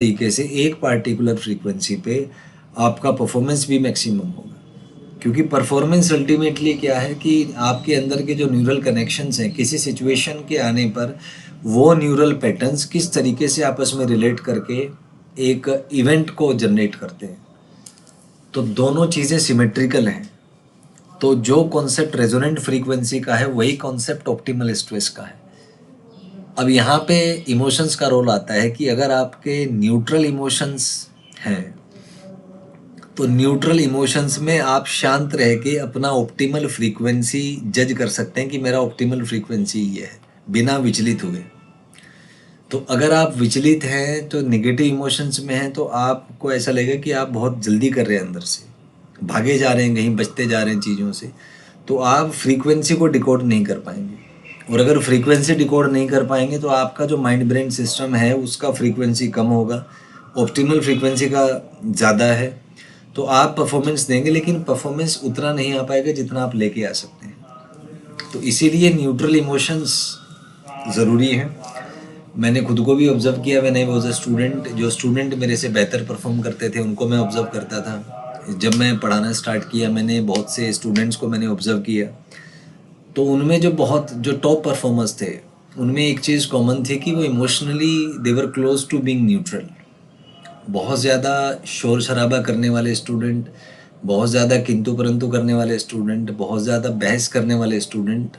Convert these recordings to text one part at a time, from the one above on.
तरीके से एक पार्टिकुलर फ्रीक्वेंसी पे आपका परफॉर्मेंस भी मैक्सिमम होगा। क्योंकि परफॉर्मेंस अल्टीमेटली क्या है कि आपके अंदर के जो न्यूरल कनेक्शंस हैं किसी सिचुएशन के आने पर वो न्यूरल पैटर्न्स किस तरीके से आपस में रिलेट करके एक इवेंट को जनरेट करते हैं। तो दोनों चीज़ें सिमेट्रिकल हैं। तो जो कॉन्सेप्ट रेजोनेंट फ्रीक्वेंसी का है वही कॉन्सेप्ट ऑप्टिमल स्ट्रेस का है। अब यहाँ पे इमोशंस का रोल आता है कि अगर आपके न्यूट्रल इमोशंस हैं तो न्यूट्रल इमोशंस में आप शांत रह के अपना ऑप्टिमल फ्रीक्वेंसी जज कर सकते हैं कि मेरा ऑप्टिमल फ्रीक्वेंसी ये है, बिना विचलित हुए। तो अगर आप विचलित हैं तो नेगेटिव इमोशंस में हैं तो आपको ऐसा लगेगा कि आप बहुत जल्दी कर रहे हैं, अंदर से भागे जा रहे हैं, कहीं बचते जा रहे हैं चीज़ों से, तो आप फ्रीक्वेंसी को डिकोड नहीं कर पाएंगे। और अगर फ्रीक्वेंसी डिकोड नहीं कर पाएंगे तो आपका जो माइंड ब्रेन सिस्टम है उसका फ्रीक्वेंसी कम होगा, ऑप्टिमल फ्रीक्वेंसी का ज़्यादा है। तो आप परफॉर्मेंस देंगे लेकिन परफॉर्मेंस उतना नहीं आ पाएगा जितना आप लेके आ सकते हैं। तो इसीलिए न्यूट्रल इमोशंस ज़रूरी है। मैंने खुद को भी ऑब्ज़र्व किया when I was a student. जो स्टूडेंट मेरे से बेहतर परफॉर्म करते थे उनको मैं ऑब्ज़र्व करता था। जब मैं पढ़ाना स्टार्ट किया मैंने बहुत से स्टूडेंट्स को मैंने ऑब्ज़र्व किया, तो उनमें जो टॉप परफॉर्मर्स थे उनमें एक चीज़ कॉमन थी कि वो emotionally they were close to being neutral. बहुत ज़्यादा शोर शराबा करने वाले स्टूडेंट, बहुत ज़्यादा किंतु परंतु करने वाले स्टूडेंट, बहुत ज़्यादा बहस करने वाले स्टूडेंट,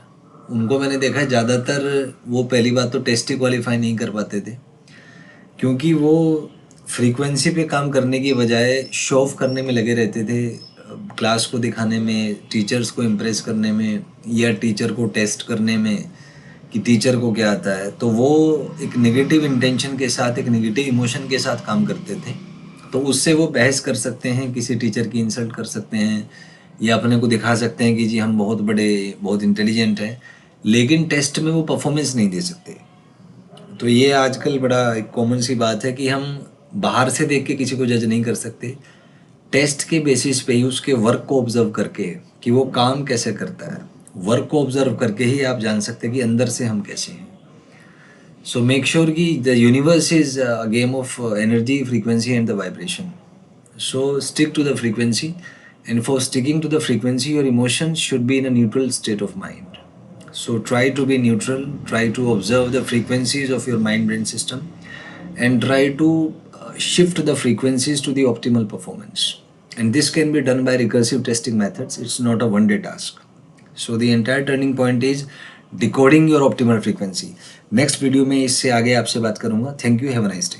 उनको मैंने देखा है ज़्यादातर वो पहली बात तो टेस्ट ही क्वालिफाई नहीं कर पाते थे। क्योंकि वो फ्रीक्वेंसी पे काम करने की बजाय शो ऑफ करने में लगे रहते थे, क्लास को दिखाने में, टीचर्स को इम्प्रेस करने में या टीचर को टेस्ट करने में कि टीचर को क्या आता है। तो वो एक नेगेटिव इंटेंशन के साथ, एक नेगेटिव इमोशन के साथ काम करते थे। तो उससे वो बहस कर सकते हैं, किसी टीचर की इंसल्ट कर सकते हैं या अपने को दिखा सकते हैं कि जी हम बहुत बड़े, बहुत इंटेलिजेंट हैं, लेकिन टेस्ट में वो परफॉर्मेंस नहीं दे सकते। तो ये आजकल बड़ा एक कॉमन सी बात है कि हम बाहर से देख के किसी को जज नहीं कर सकते, टेस्ट के बेसिस पे ही उसके वर्क को ऑब्जर्व करके कि वो काम कैसे करता है, वर्क को ऑब्जर्व करके ही आप जान सकते हैं कि अंदर से हम कैसे हैं। सो मेक श्योर कि the universe is a game of energy, frequency and the vibration. So stick to the frequency, and for sticking to the frequency your emotions should be in a neutral state of mind. So try to be neutral, try to observe the frequencies of your mind brain system and try to shift the frequencies to the optimal performance. And this can be done by recursive testing methods. It's not a one day task. So the entire turning point is decoding your optimal frequency. Next video में इससे आगे आपसे बात करूँगा. Thank you. Have a nice day.